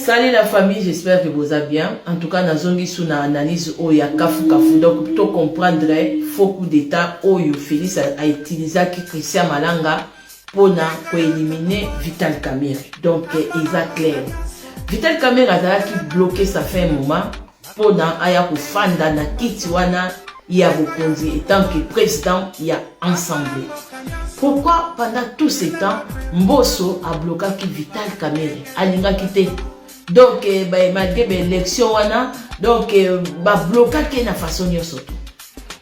Salut la famille, j'espère que vous allez bien. En tout cas, nazongi sous na analyse oya kafu. Donc plutôt comprendre faux coup d'état oyo Félix a utilisé qui Christian Malanga pour éliminer Vital Kamerhe. Donc exact clair. Vital Kamerhe a qui bloqué ça fait un moment pour aya kufanda na kiti wana ya bokonzi étant que président il y a ensemble. Pourquoi pendant tout ce temps Mbosso a bloqué qui Vital Kamerhe alinga quitté. Donc malgré l'élection wana donc ba bloqué qui na façon yoso.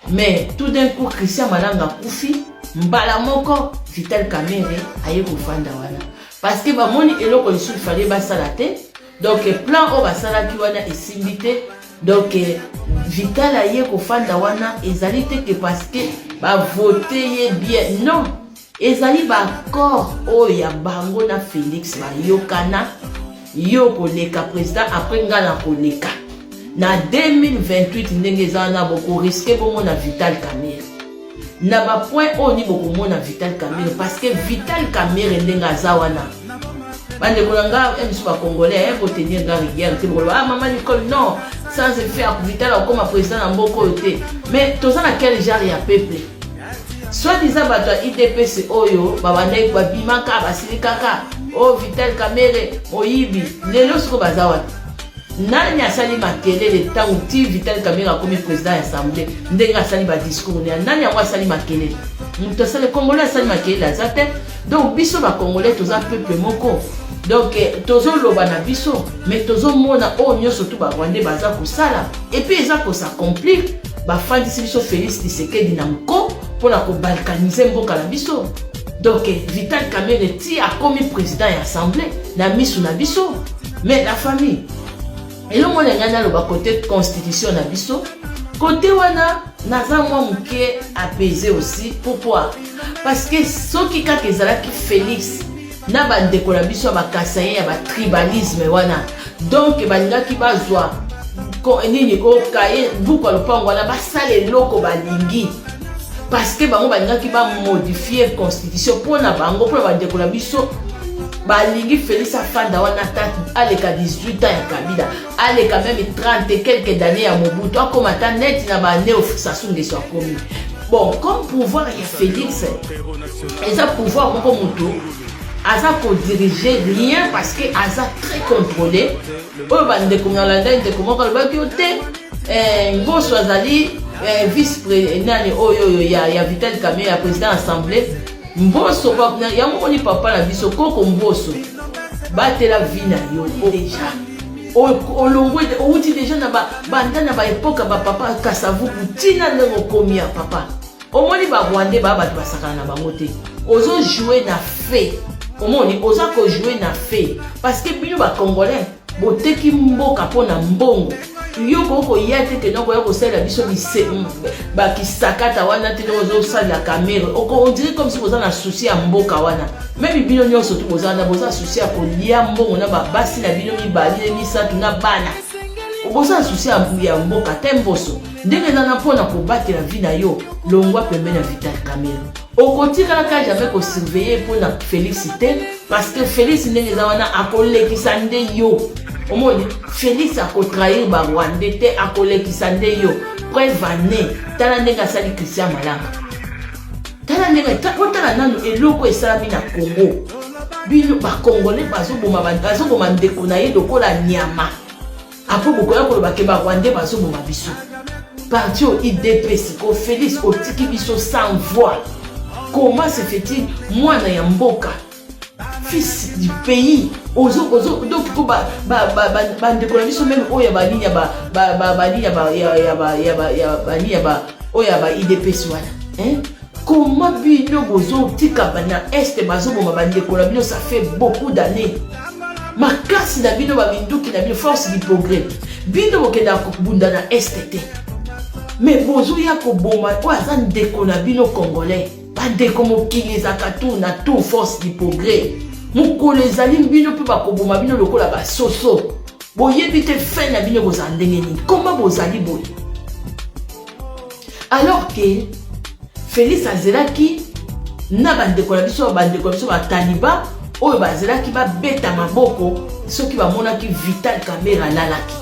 Mais tout d'un coup Christian Malanga kufi mbala moko Vital Kamerhe aye kufanda wana parce que ba moni eloko lisu fallait ba salate. Donc plan o ba salaki wana esimbité. Donc Vital aye kufanda wana ezalité que parce que ba voter bien non. Ezali ba accord o ya bango na Félix ba yokana yo koleka président après ngala koleka na 2028 ndenge zana boko risquer bongo na Vital Kamerhe na ba point o ni boko mona Vital Kamerhe parce que Vital Kamerhe ndenga zawana bande kolanga emsu ba congolais ko tenir dans guerre te bolo ah maman Nicole non sans faire Vital comme président na mboko yote mais tozana quel genre ya peuple soit disant bato IDPC oyo babandai kwa bimaka basilikaka o Vital Kamerhe oyibi lelo siko bazawa nani asali makelele tangu ti Vital Kamerhe akomi président ya assemblée ndenga asali ba discours nani yango asali makelele muto asali congolais asali makelele azate donc biso ba congolais toza peuple moko donc tozo loba na biso mais tozo mona o nyoso tu ba rwandais baza kosala et puis eza ko s'accomplir ba fandisi biso Félix Tshisekedi na mko pour la balkaniser mboka na biso. Donc Vital Kamerhe ti a commis président et assemblée na misu na biso mais la famille et le monde ngana lo ba côté constitution na biso côté wana naza mwa muke apaiser aussi pourquoi parce que soki ka kezala ki Félix na ba ndeko na biso ba kasaye ya ba tribalisme wana donc balinga ki bazwa ko nini ko kaye buko lopango wana ba sale loko balingi parce que bango balinga ki ba modifier constitution pour na bango pour ba ndeko na biso balingi Félix afanda wana tata aleka 18 ans ya Kabila aleka même 30 et quelques années ya Mobutu akoma ta net na ba neo Sassou Nguesso akomi bon comme pouvoir ya Félix eza pouvoir moko mutu aza ko diriger rien parce que aza très contrôlé oyo bandeko ngala ndeko moko lobaki ote Mbosso azali vice-président oyo ya Vital Kamerhe ya président assemblée Mbosso ya moni papa na biso koko Mbosso batela vina yo déjà olongwe outi déjà na banda na ba époque ba papa Kasavu tina ndeko komia papa omoni ba Rwandais ba bato basakana na bango te ozo jouer na fait omoni oza ko jouer na fait parce que bino ba congolais boteki mboka pona mbongo yo koko yate ke noko ya ko sala biso bise ba kisakata wana te ozo sala Kamerhe on dirait comme si vous avez un souci à mboka wana même bino nyonso tu boza na boza souci à kolia mbongo na ba basi na bino mibali misatu na bana oboza souci à mboka temboso ndenge na pona ko battre la vie na yo longwa pembeni na Vital Kamerhe okotika la ka jamais ko surveiller pour na féliciter parce que Félix ndenge za wana akolekisa nde yo omoni Félix a trahir ba Rwandais te akolekisa nde yo preuve année tala ndenge asali Christian Malanga tala ndenge tala nanu eloko esalami na Congo bino ba congolais bazoboma ndeko na ye lokola nyama apo bokoya koloba ke ba Rwandais bazoboma biso parti au IDPC ko Félix otiki biso sans voix. Comment se fait-il moi na yamboka fils du pays ozo donc ko ba ndeko na biso même oya ba linya ba oya ba IDPC wana hein comment bino bozo tika bana est bazoboma ba ndeko na bino ça fait beaucoup d'années makasi na bino ba binduki na bino force du progrès bino bokenda kubunda na STT mais bozo ya ko boma oza ndeko na bino congolais bandeko mokili ezaka tout na tout force du progrès mokolo ezali bino mpe bakoboma bino lokola basoso boyebi te fin na bino boza ndenge nini comment bozali boye alors que Félix azelaki na bandeko na biso ba taliba oyo bazelaki babeta maboko soki bamonaki Vital Kamerhe alalaki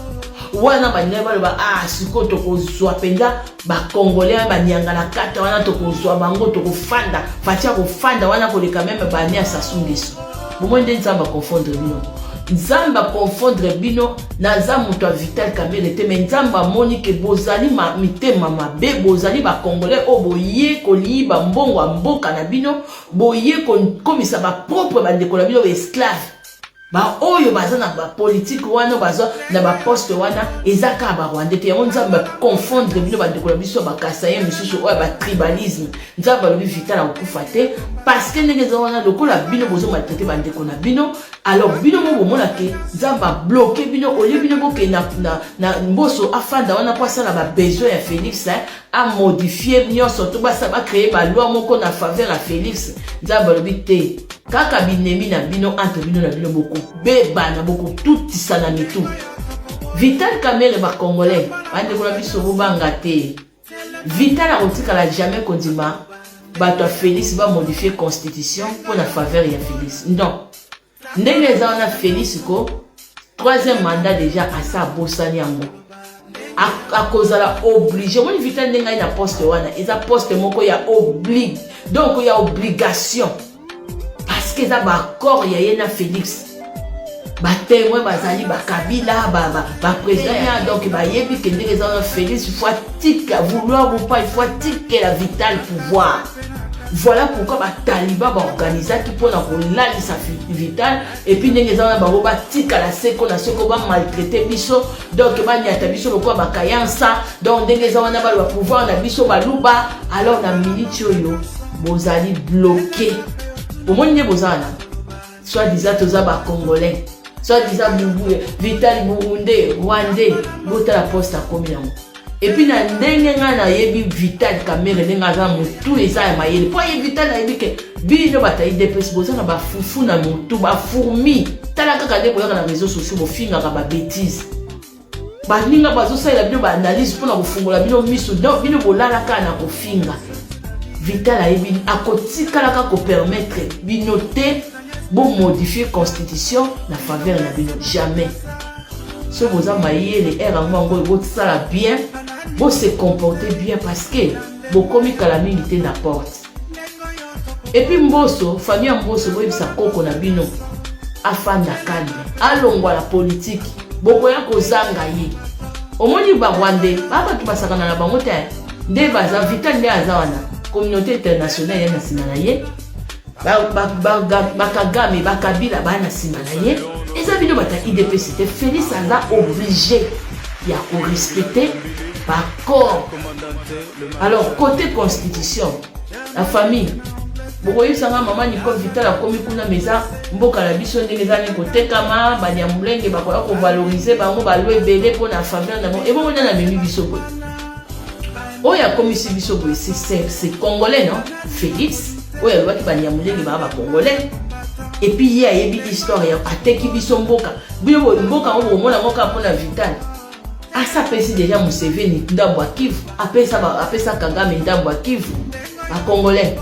wana baninga baloba siko tokozwa penza bakongolais banyanga na kata wana tokozwa bango tokofanda fatia kofanda wana koleka meme bani ya Sassou Nguesso bomoi nde nzambe confondre bino nzambe confondre bino naza moto ya Vital Kamerhe te me nzambe amoni ke bozali mitema mabe bozali bakongolais oyo boye koliyiba mbongo ya mboka na bino boye kokomisa bapropre bandeko na bino baesclave oyo baza na bapolitike wana baza na baposte wana ezaka barwandais te yango nzambe confondre bino bandeko na biso bakasaye misusu oyo batribalisme nzambe alobi Vital akokufa te parce que ndenge eza wana lokola bino bozomaltraite bandeko na bino alors bino mo bomonake nzambe abloke bino olie bino bokende na mboso afanda wana po asala babesoin ya Félix amodifie nyonso to bacreye baloi moko na faveur ya Félix nzambe alobi te kaka binemi na bino entre bino na bino boko bebana boko tutisa na mitu Vital Kamerhe bakongolais bandeko na biso bobanga te Vital akotikala jamais kondima bato ya Félix bamodifie constitution pour la faveur ya Félix non ndenge eza wana Félix ko troisième mandat déjà asa abosani yango akozala obligé omoni Vital ndenge ai na poste wana eza poste moko ya oblige donc ya obligation parce que eza baaccord ya ye na Félix batémoin bazali bakabila baprésident ya donc bayebi ke ndenge eza wana Félix il faut atika vouloir ou pas il faut atikela Vital pouvoir. Voilà pourquoi Bataliba organisé qui pour la Vital et puis les gens ont tika la seko na seko ba maltraiter biso donc ba nyata biso lokwa bakayansa donc les gens ont pouvoir na biso baluba alors na minute yo bozali bloqué au moins ne bozana soit disant toza ba congolais soit disant Vital burundais rwandais bota la poste à combien. Et puis na ndenge nga na yebi Vital Kamerhe ndenge za mutu eza ya mayele po ye Vital na yebi ke bino batayi depesi boza na bafufu na mutu ba fourmi tala kaka de boyaka na réseaux sociaux bo finga ka ba bêtise baninga bazo sala bino ba analyse pona kofungola bino miso donc bino bolala kana ko finga Vital a yebi akotikala ka ko permettre bino te bo modifier constitution na faveur na bino jamais. Si vous avez les R vous bien, vous se comportez bien parce que vous commis calamité n'apporte. Et puis Mboso, famille Mboso, vous avez sa coco na bino, afin de calme. Allons voir la politique. Vous voyez que vous avez au moins du Rwandais, pas tout ça na bangote. Des bases Vital ne azawana, communauté internationale na simanaye. Bakagame, bakabila bana simanaye. Et ça, IDP, c'était Félix Aza obligé de respecter par corps. Alors, côté constitution, la famille, vous voyez ça, maman Nicole Vital a commis pour la maison, mboka la biso de ngezani côté kama, banyamulenge bakola ko valoriser bango balwe belé pour la faveur na bon. Et bon on a même biso boy. Oh ya commis biso boy, c'est congolais non? Félix, oh ya loi qui banyamulenge ba congolais. Et puis il y a une histoire ateki biso mboka mboka on mona mboka pona Vital asa pesi déjà Museveni ndambo Kivu apesa Kagame ndambo Kivu ba congolais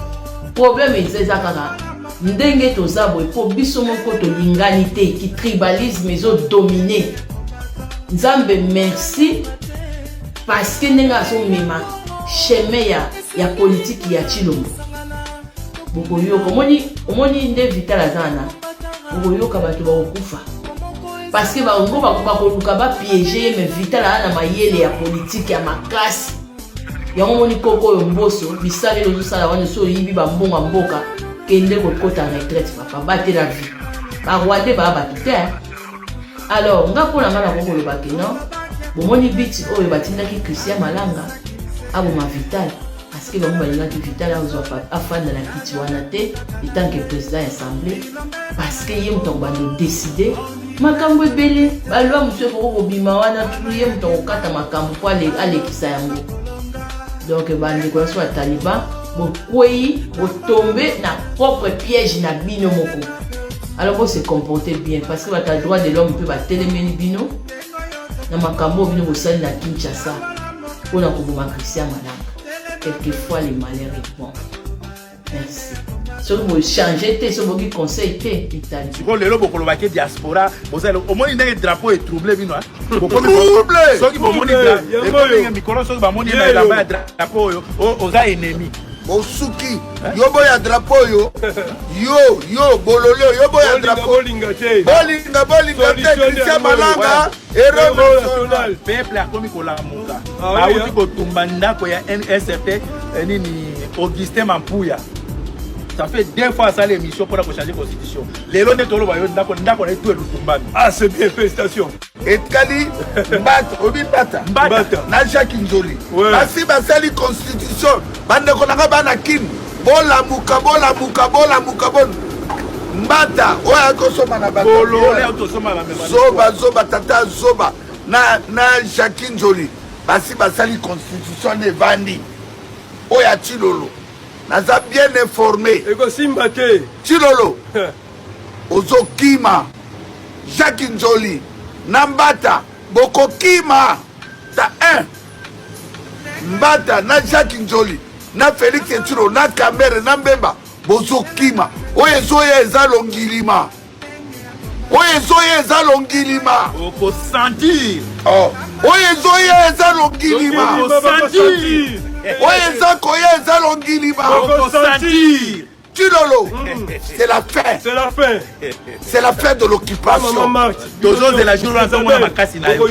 problème ezeza kaka ndenge tozabo po biso moko to linganité qui tribalisme ezo dominer nzambe merci parce que nenga so mema chemin ya politique ya Chilombo bokoyoka omoni nde Vital azana bokoyoka bato bakokufa parce que bango bakoluka bapiéger mais Vital ana mayele ya politique ya makasi yango moni koko oyo Mboso bisale lozosala wana so yibi bambonga mboka kende kokota retraite papa batela vie barwande baa bato te alors nga mpona nga na kokoloba ke non bomoni biti oyo batindaki Christian Malanga aboma Vital parce que bango balingaki Vital afanda na kiti wana te etant que président ya assemblée parce que ye moto bando décider makambo ebele balwa mosu ekoko kobima wana tulu ye moto kokata makambo po alekisa yango donc bandeko nyonso ya Taliban bokwei botombe na propre piège na bino moko alors vous se comportez bien parce que bata droit de l'homme mpe batelemeli bino na makambo bino bosali na Kinshasa mpona koboma Christian Malanga. Quelquefois les malheurs répondent. Merci. soki bochange te so boki conseil te Italie sikoyo lelo bokolobaki diaspora bozali omoni ndenge drapeau etrouble bino soki bomoni mikolo soki bamoni na elamba ya drapeau oyo oza ennemi Osuki, yo boya drapeau yo, yo bololo, yo boya drapeau. Bolinga te, Christian Malanga, héros national. Peuple a komi kolamuka. Bauti kotumba ndako ya NSFT, nini Augustin Mampuya. Ça fait 2 fois ça l'émission pour changer la constitution. Les lois de Tolo Bayo, ndako na tout lutumbami. Ah c'est bien, félicitations. Et Kali, Mbata, na Jacques Njoli. Basi basali constitution, bande konanga bana kin. Bola muka. Mbata, oya kosoma na bata. Zoba tata zoba na Jacques Njoli. Basi basali constitution ne vandi. Oya Chilolo. Naza bien informé. Chilolo. Ozo Kima. Jacques Njoli. Nambata. Boko Kima. Ta 1. Mbata. Na Jacques Njoli. Na Félix Eturo. Na Kamere. Na Mbemba. Bozo Kima. Oye zoye eza longilima. Oko sentir. Oye zoye eza longilima. Oko sentir. Oye zakoye eza longilima. Oko sentir. Chilolo, c'est la fin. C'est la fin de l'occupation. Toujours de la journée de la makasi na yo.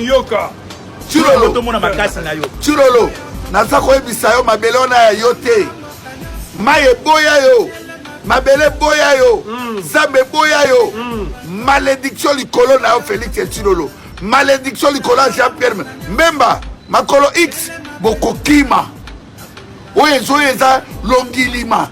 Chilolo, naza koyebisa yo mabele ona ya yo te. Maye boya yo. Mabele boya yo. Zambe boya yo. Malédiction likolo na yo Félix Chilolo. Malédiction likolo Jean-Pierre Mbemba. Makolo X boko kima. Oye zoye za longilima.